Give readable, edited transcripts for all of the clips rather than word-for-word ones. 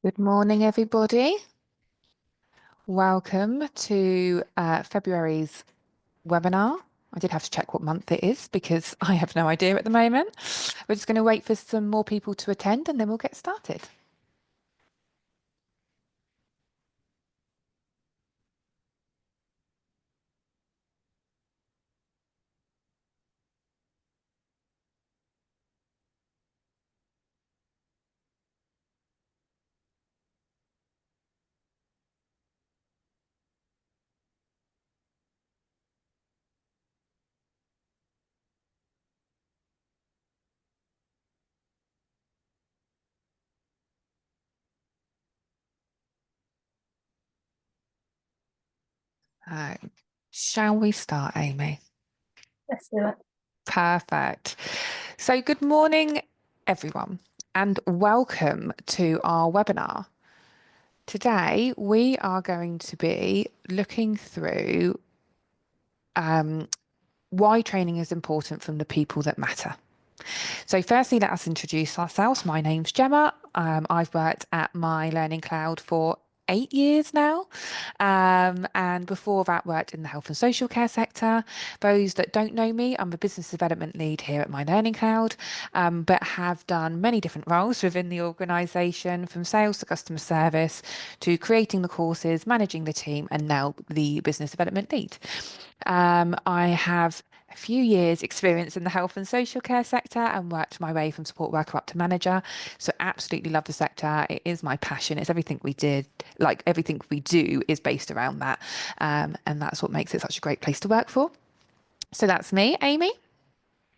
Good morning, everybody. Welcome to February's webinar. I did have to check what month it is because I have no idea at the moment. We're just going to wait for some more people to attend and then we'll get started. Uh, shall we start, Amy? Let's do it. Perfect. So good morning, everyone, and welcome to our webinar. Today, we are going to be looking through why training is important from the people that matter. So firstly, let us introduce ourselves. My name's Gemma. I've worked at My Learning Cloud for 8 years now. And before that, worked in the health and social care sector. Those that don't know me, I'm a business development lead here at My Learning Cloud, but have done many different roles within the organisation, from sales to customer service to creating the courses, managing the team, and now the business development lead. I have a few years experience in the health and social care sector and worked my way from support worker up to manager. So absolutely love the sector. It is my passion. It's everything we did, like everything we do is based around that. And that's what makes it such a great place to work for. So that's me, Amy.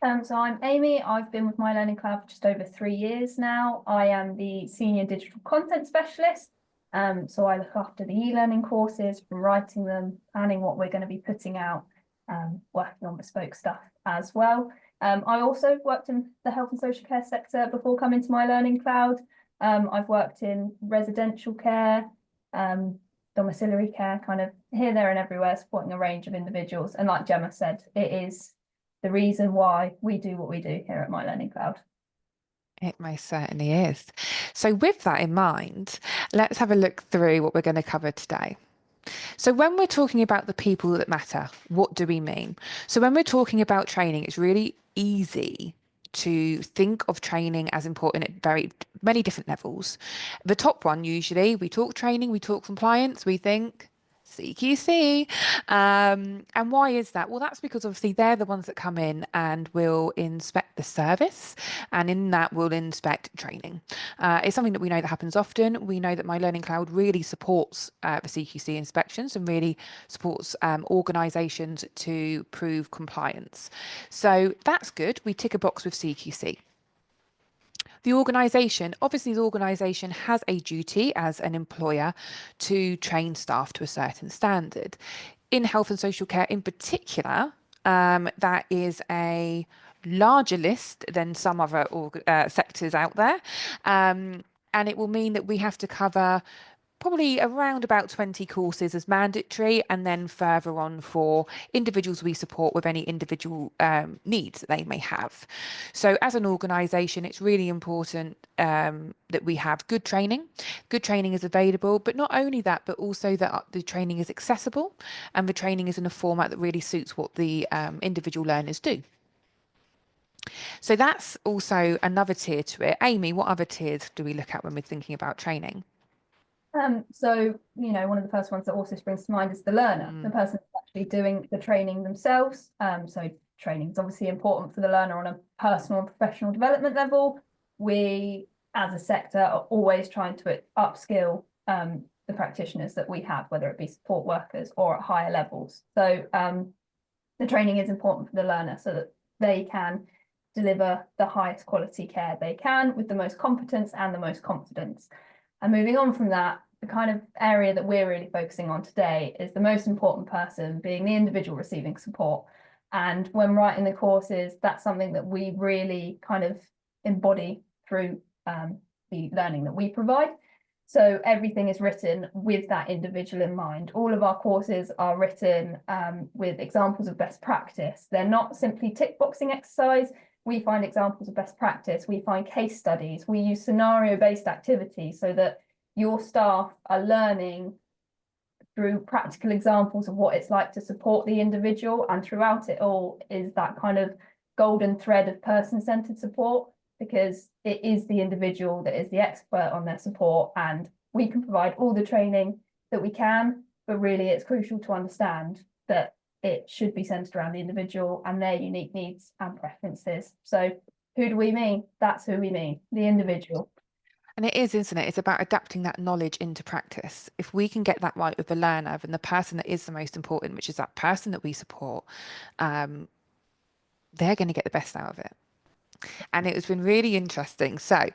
So I'm Amy. I've been with My Learning Cloud for just over 3 years now. I am the Senior Digital Content Specialist. So I look after the e-learning courses, from writing them, planning what we're going to be putting out, working on bespoke stuff as well. I also worked in the health and social care sector before coming to My Learning Cloud. I've worked in residential care, domiciliary care, kind of here, there, and everywhere, supporting a range of individuals. And like Gemma said, it is the reason why we do what we do here at My Learning Cloud. It most certainly is. So with that in mind, let's have a look through what we're going to cover today. So when we're talking about the people that matter, what do we mean? So when we're talking about training, it's really easy to think of training as important at very many different levels. The top one, usually, we talk training, we talk compliance, we think CQC. And why is that? Well, that's because obviously they're the ones that come in and will inspect the service, and in that will inspect training. It's something that we know that happens often. We know that My Learning Cloud really supports the CQC inspections and really supports organisations to prove compliance. So that's good. We tick a box with CQC. The organisation, obviously, the organisation has a duty as an employer to train staff to a certain standard. In health and social care, in particular, that is a larger list than some other sectors out there. And it will mean that we have to cover probably around about 20 courses as mandatory, and then further on for individuals we support with any individual needs that they may have. So as an organisation, it's really important that we have good training. Good training is available, but not only that, but also that the training is accessible and the training is in a format that really suits what the individual learners do. So that's also another tier to it. Amy, what other tiers do we look at when we're thinking about training? One of the first ones that also springs to mind is the learner, the person who's actually doing the training themselves. So training is obviously important for the learner on a personal and professional development level. We, as a sector, are always trying to upskill the practitioners that we have, whether it be support workers or at higher levels. So the training is important for the learner so that they can deliver the highest quality care they can with the most competence and the most confidence. And moving on from that, the kind of area that we're really focusing on today is the most important person being the individual receiving support. And when writing the courses, that's something that we really kind of embody through the learning that we provide. So everything is written with that individual in mind. All of our courses are written with examples of best practice. They're not simply tick boxing exercise. We find examples of best practice. We find case studies. We use scenario-based activities so that your staff are learning through practical examples of what it's like to support the individual, and throughout it all is that kind of golden thread of person-centered support, because it is the individual that is the expert on their support, and we can provide all the training that we can, but really it's crucial to understand that it should be centered around the individual and their unique needs and preferences. So who do we mean? That's who we mean, the individual. And it is, isn't it? It's about adapting that knowledge into practice. If we can get that right with the learner, then the person that is the most important, which is that person that we support, um, they're going to get the best out of it. And it has been really interesting. So,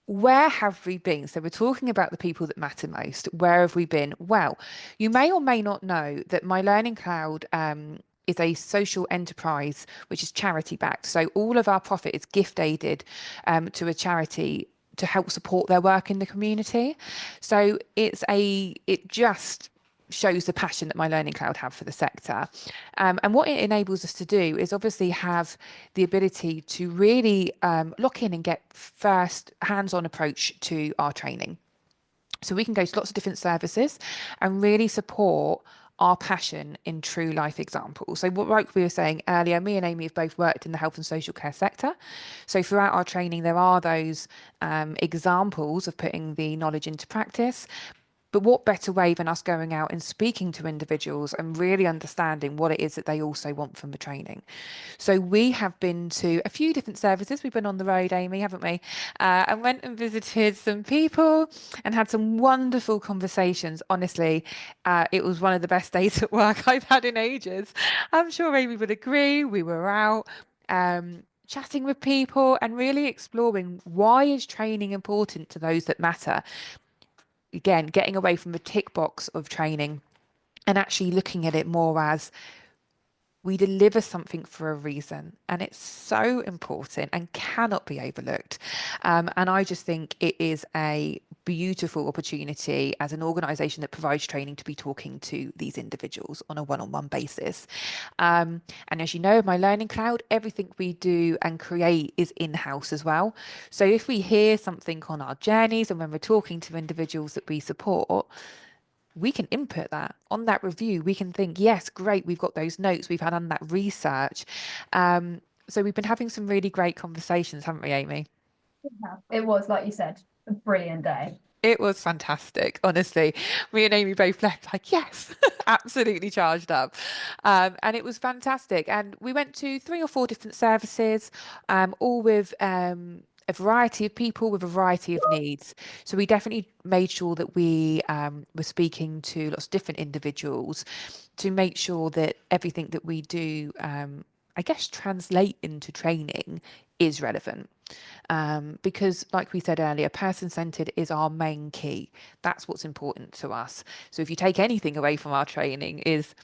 where have we been? So, we're talking about the people that matter most. Where have we been? Well, you may or may not know that My Learning Cloud is a social enterprise which is charity backed. So, all of our profit is gift aided to a charity to help support their work in the community. So, it just shows the passion that My Learning Cloud have for the sector. And what it enables us to do is obviously have the ability to really lock in and get first hands-on approach to our training. So we can go to lots of different services and really support our passion in true life examples. So what, like we were saying earlier, me and Amy have both worked in the health and social care sector. So throughout our training, there are those examples of putting the knowledge into practice. But what better way than us going out and speaking to individuals and really understanding what it is that they also want from the training? So we have been to a few different services. We've been on the road, Amy, haven't we? And went and visited some people and had some wonderful conversations. Honestly, it was one of the best days at work I've had in ages. I'm sure Amy would agree. We were out. Chatting with people and really exploring why is training important to those that matter. Again, getting away from the tick box of training and actually looking at it more as we deliver something for a reason, and it's so important and cannot be overlooked. And I just think it is a beautiful opportunity as an organisation that provides training to be talking to these individuals on a one-on-one basis. And as you know, My Learning Cloud, everything we do and create is in-house as well. So if we hear something on our journeys and when we're talking to individuals that we support, we can input that on that review. We can think, yes, great, we've got those notes, we've done that research. So we've been having some really great conversations, haven't we, Amy? It was, like you said, a brilliant day. It was fantastic, honestly. Me and Amy both left like, yes, absolutely charged up. And it was fantastic. And we went to 3 or 4 different services, all with a variety of people with a variety of needs. So we definitely made sure that we were speaking to lots of different individuals to make sure that everything that we do, I guess, translate into training is relevant. Because, like we said earlier, person centered is our main key. That's what's important to us. So, if you take anything away from our training, is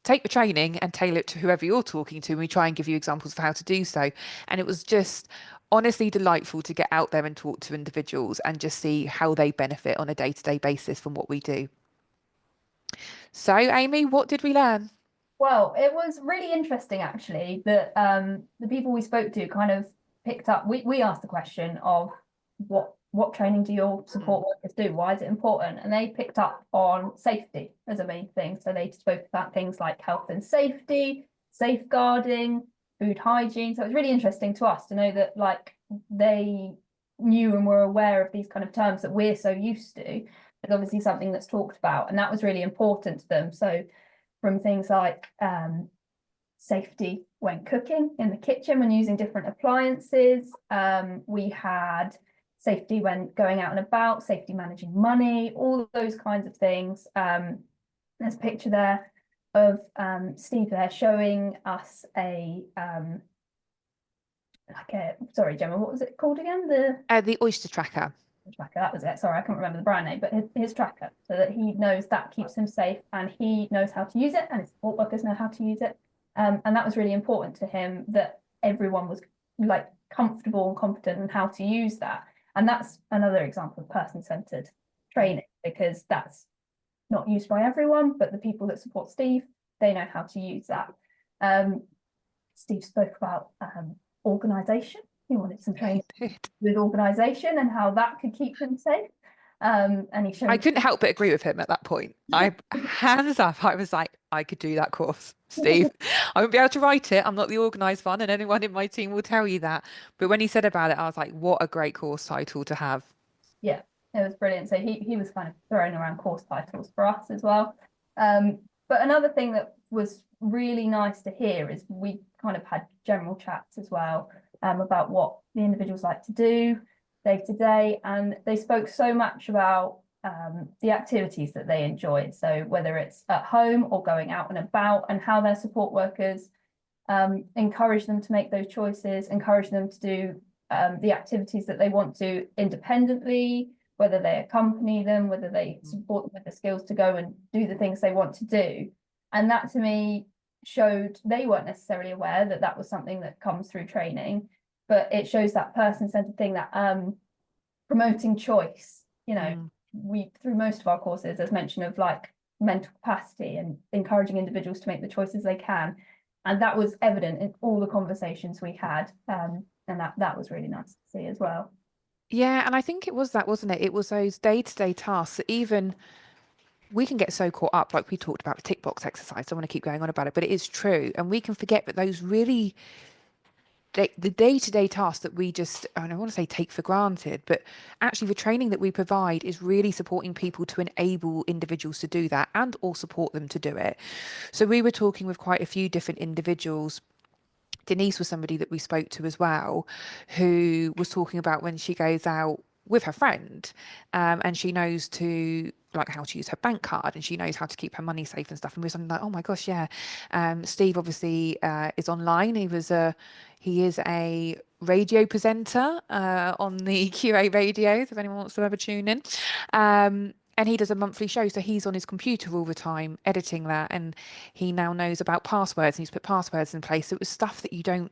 take the training and tailor it to whoever you're talking to. And we try and give you examples of how to do so. And it was just honestly delightful to get out there and talk to individuals and just see how they benefit on a day-to-day basis from what we do. So, Amy, what did we learn? Well, it was really interesting actually that the people we spoke to kind of picked up. We asked the question of what training do your support workers do? Why is it important? And they picked up on safety as a main thing. So they spoke about things like health and safety, safeguarding, food hygiene. So it was really interesting to us to know that like they knew and were aware of these kind of terms that we're so used to. It's obviously something that's talked about, and that was really important to them. So from things like safety when cooking in the kitchen, when using different appliances. We had safety when going out and about, safety managing money, all of those kinds of things. There's a picture there of Steve there showing us sorry, Gemma, what was it called again? The oyster tracker. Tracker, that was it. Sorry, I can't remember the brand name, but his tracker, so that he knows that keeps him safe and he knows how to use it and his support workers know how to use it. And that was really important to him, that everyone was like comfortable and competent in how to use that. And that's another example of person-centered training, because that's not used by everyone, but the people that support Steve, they know how to use that. Steve spoke about organisation he wanted some He training did. with organisation and how that could keep him safe. And he I showed. couldn't help but agree with him at that point. I hands up, I was like, I could do that course, Steve. I won't be able to write it. I'm not the organised one, and anyone in my team will tell you that. But when he said about it, I was like, what a great course title to have. Yeah, it was brilliant. So he was kind of throwing around course titles for us as well. But another thing that was really nice to hear is we kind of had general chats as well, about what the individuals like to do day to day, and they spoke so much about the activities that they enjoyed. So whether it's at home or going out and about, and how their support workers encourage them to make those choices, encourage them to do the activities that they want to independently, whether they accompany them, whether they support them with the skills to go and do the things they want to do. And that to me showed they weren't necessarily aware that that was something that comes through training, but it shows that person-centered thing, that promoting choice. You know, Mm. we, through most of our courses, there's mention of like mental capacity and encouraging individuals to make the choices they can. And that was evident in all the conversations we had. And that was really nice to see as well. Yeah, and I think it was that, wasn't it? It was those day-to-day tasks that even we can get so caught up, like we talked about the tick box exercise. I don't want to keep going on about it, but it is true. And we can forget that those really the day-to-day tasks that we just, I don't want to say take for granted, but actually the training that we provide is really supporting people to enable individuals to do that and or support them to do it. So we were talking with quite a few different individuals. Denise was somebody that we spoke to as well, who was talking about when she goes out with her friend, and she knows to like how to use her bank card, and she knows how to keep her money safe and stuff. And we were something like, oh my gosh, yeah. Steve obviously is online. He is a radio presenter on the QA radios, if anyone wants to ever tune in. And he does a monthly show, so he's on his computer all the time editing that, and he now knows about passwords and he's put passwords in place. So it was stuff that you don't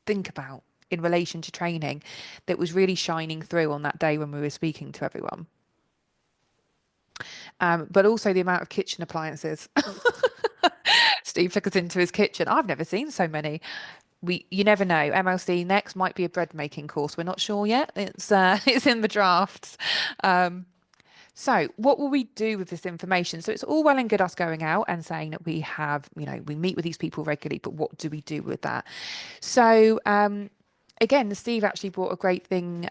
think about in relation to training that was really shining through on that day when we were speaking to everyone. But also the amount of kitchen appliances. Steve took us into his kitchen. I've never seen so many. You never know. MLC next might be a bread making course. We're not sure yet. It's it's in the drafts. Um, So, what will we do with this information? So, it's all well and good us going out and saying that we have, we meet with these people regularly, but what do we do with that? So, again, Steve actually brought a great thing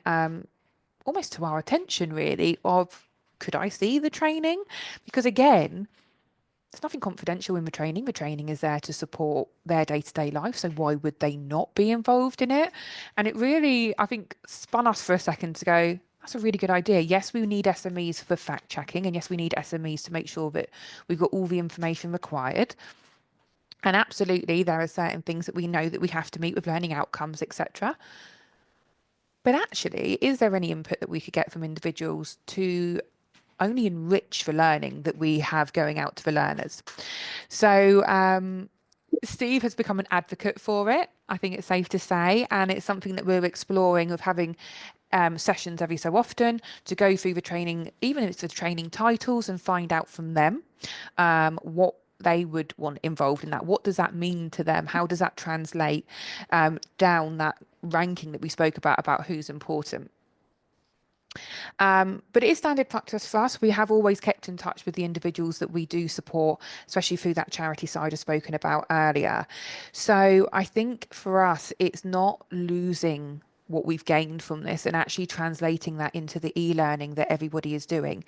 almost to our attention, really, of could I see the training? Because again, there's nothing confidential in the training. The training is there to support their day-to-day life. So why would they not be involved in it? And it really, I think, spun us for a second to go, that's a really good idea. Yes, we need SMEs for fact checking. And yes, we need SMEs to make sure that we've got all the information required. And absolutely, there are certain things that we know that we have to meet with learning outcomes, etc. But actually, is there any input that we could get from individuals to only enrich the learning that we have going out to the learners? So Steve has become an advocate for it. I think it's safe to say, and it's something that we're exploring of having sessions every so often to go through the training, even if it's the training titles, and find out from them what they would want involved in that. What does that mean to them? How does that translate down that ranking that we spoke about who's important? But it is standard practice for us. We have always kept in touch with the individuals that we do support, especially through that charity side I've spoken about earlier. So I think for us, it's not losing what we've gained from this and actually translating that into the e-learning that everybody is doing.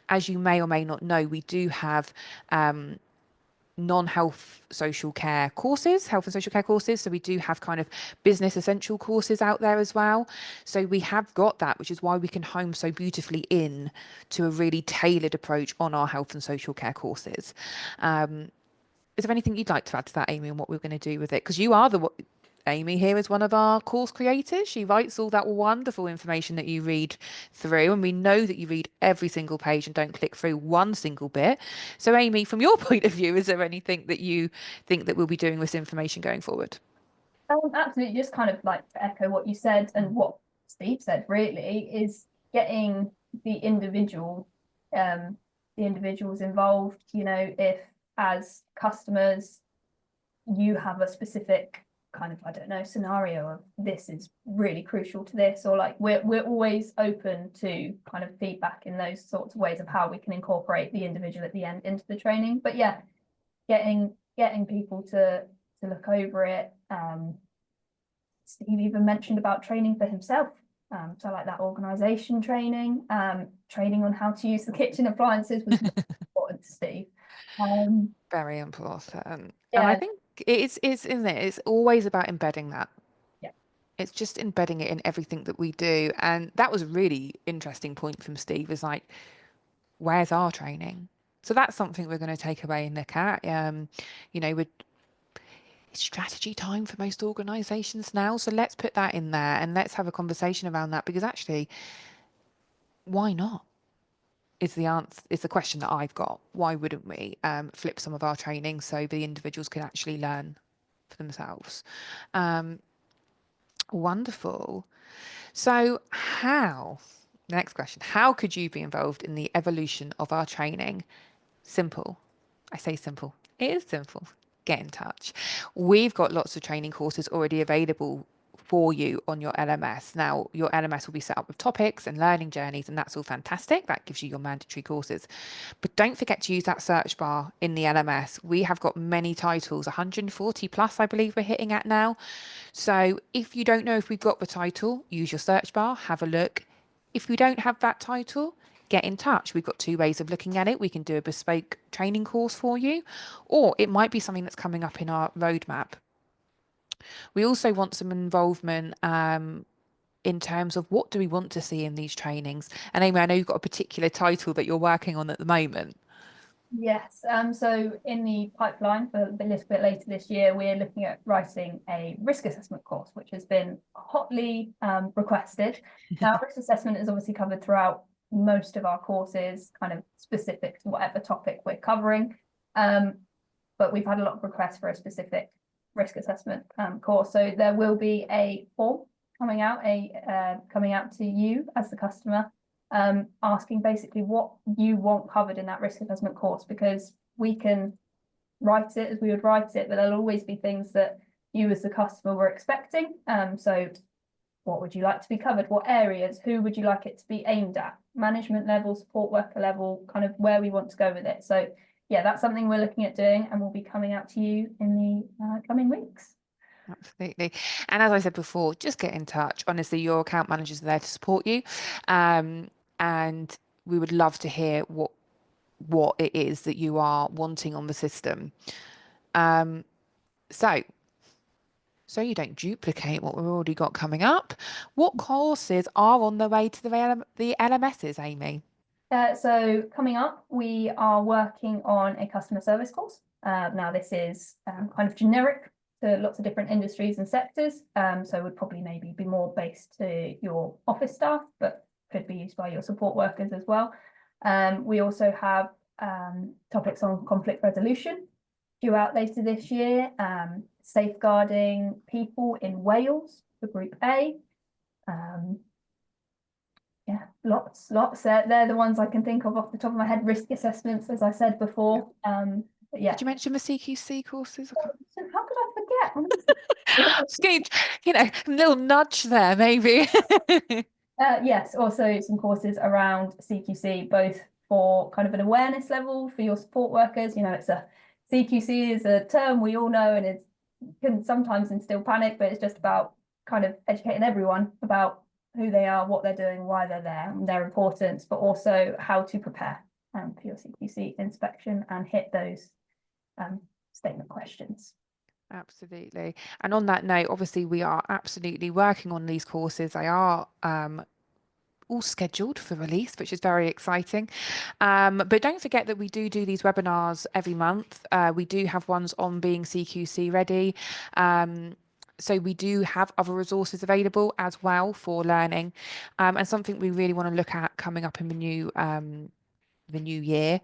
As you may or may not know, we do have non-health social care courses, health and social care courses. So we do have kind of business essential courses out there as well. So we have got that, which is why we can home so beautifully in to a really tailored approach on our health and social care courses. Is there anything you'd like to add to that, Amy, and what we're going to do with it? Because you are Amy here is one of our course creators. She writes all that wonderful information that you read through, and we know that you read every single page and don't click through one single bit. So, Amy, from your point of view, is there anything that you think that we'll be doing with this information going forward? Absolutely, just kind of like to echo what you said and what Steve said, really, is getting the individual, the individuals involved. You know, if as customers you have a specific kind of, I don't know, scenario of this is really crucial to this, or like we're always open to kind of feedback in those sorts of ways of how we can incorporate the individual at the end into the training. But yeah, getting people to look over it. Steve even mentioned about training for himself. So like that organisation training, training on how to use the kitchen appliances was important to Steve. Very important. And I Yeah, think it's in there. It's always about embedding that. yeah, It's just embedding it in everything that we do. And that was a really interesting point from Steve, is like, where's our training? So that's something we're going to take away and look at. With it's strategy time for most organizations now. So let's put that in there and let's have a conversation around that, because actually, why not? Is the answer, is the question that I've got. Why wouldn't we flip some of our training so the individuals can actually learn for themselves? Um, Wonderful. So, next question, how could you be involved in the evolution of our training? Simple. I say simple. It is simple. Get in touch. We've got lots of training courses already available for you on your LMS. Now, your LMS will be set up with topics and learning journeys, and that's all fantastic. That gives you your mandatory courses. But don't forget to use that search bar in the LMS. We have got many titles, 140 plus, I believe we're hitting at now. So if you don't know if we've got the title, use your search bar, have a look. If we don't have that title, get in touch. We've got two ways of looking at it. We can do a bespoke training course for you, or it might be something that's coming up in our roadmap. We also want some involvement in terms of what do we want to see in these trainings. And Amy, I know you've got a particular title that you're working on at the moment. yes. So in the pipeline for a little bit later this year, we're looking at writing a risk assessment course, which has been hotly requested. Now, risk assessment is obviously covered throughout most of our courses, kind of specific to whatever topic we're covering. But we've had a lot of requests for a specific risk assessment course. So there will be a form coming out to you as the customer, asking basically what you want covered in that risk assessment course, because we can write it as we would write it, but there'll always be things that you as the customer were expecting. So what would you like to be covered? What areas? Who would you like it to be aimed at? Management level, support worker level, kind of where we want to go with it. So yeah, that's something we're looking at doing, and will be coming out to you in the coming weeks. Absolutely. And as I said before, just get in touch. Honestly, your account managers are there to support you. Um, and we would love to hear what it is that you are wanting on the system. Um, so so you don't duplicate what we've already got coming up, what courses are on the way to the LMSs, Amy? So coming up, we are working on a customer service course. Now this is kind of generic to lots of different industries and sectors. So would probably maybe be more based to your office staff, but could be used by your support workers as well. We also have topics on conflict resolution due out later this year. Safeguarding people in Wales for Group A. Yeah, lots. They're the ones I can think of off the top of my head. Risk assessments, as I said before. But yeah. Did you mention the CQC courses? So how could I forget? Just getting, a little nudge there, maybe. Yes, also some courses around CQC, both for kind of an awareness level for your support workers. It's a CQC is a term we all know, and it can sometimes instill panic, but it's just about kind of educating everyone about who they are, what they're doing, why they're there, and their importance, but also how to prepare for your CQC inspection and hit those statement questions. Absolutely. And on that note, obviously, we are absolutely working on these courses. They are all scheduled for release, which is very exciting. But don't forget that we do these webinars every month. We do have ones on being CQC ready. So we do have other resources available as well for learning. And something we really want to look at coming up in the new year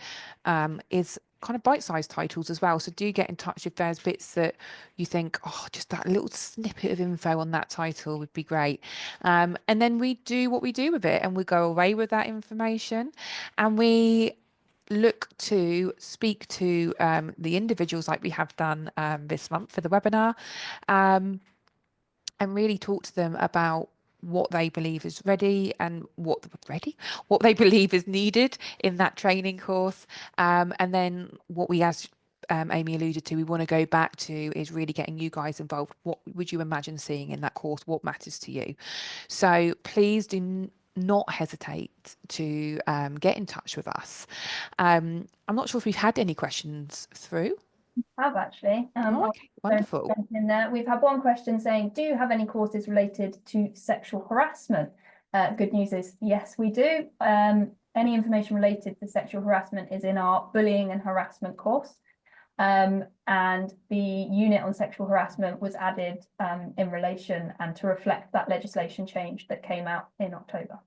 is kind of bite-sized titles as well. So do get in touch if there's bits that you think, oh, just that little snippet of info on that title would be great. And then we do what we do with it, and we go away with that information, and we look to speak to the individuals like we have done this month for the webinar, um, and really talk to them about what they believe is what they believe is needed in that training course, and then what we, as Amy alluded to, we want to go back to is really getting you guys involved. What would you imagine seeing in that course? What matters to you? So please do not hesitate to get in touch with us. I'm not sure if we've had any questions through. Have actually. Oh, I'll okay, wonderful. jump in there. We've had one question saying, do you have any courses related to sexual harassment? Good news is yes, we do. Any information related to sexual harassment is in our bullying and harassment course. And the unit on sexual harassment was added in relation and to reflect that legislation change that came out in October.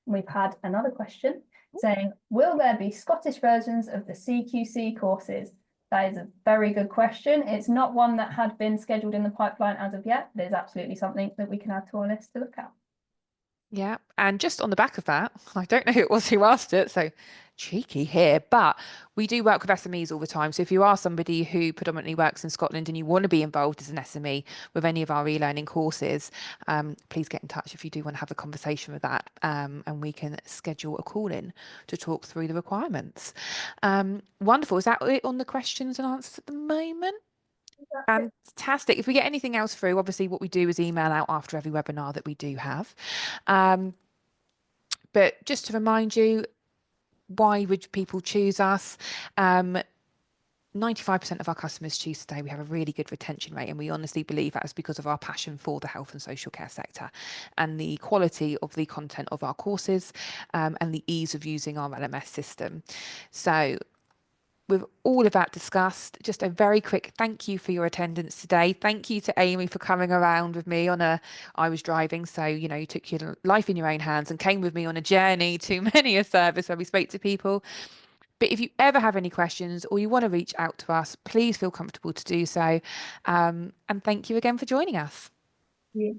We've had another question saying, will there be Scottish versions of the CQC courses? That is a very good question. It's not one that had been scheduled in the pipeline as of yet. There's absolutely something that we can add to our list to look at. Yeah, and just on the back of that, I don't know who it was who asked it, so cheeky here, but we do work with SMEs all the time. So if you are somebody who predominantly works in Scotland and you want to be involved as an SME with any of our e-learning courses, please get in touch if you do want to have a conversation with that, and we can schedule a call in to talk through the requirements. Wonderful. Is that it on the questions and answers at the moment? Fantastic. If we get anything else through, obviously what we do is email out after every webinar that we do have. Um, but just to remind you, why would people choose us? 95% of our customers choose today. We have a really good retention rate, and we honestly believe that is because of our passion for the health and social care sector and the quality of the content of our courses, and the ease of using our LMS system. So with all of that discussed, just a very quick thank you for your attendance today. Thank you to Amy for coming around with me I was driving, so, you took your life in your own hands and came with me on a journey to many a service where we spoke to people. But if you ever have any questions or you want to reach out to us, please feel comfortable to do so. And thank you again for joining us. Yeah.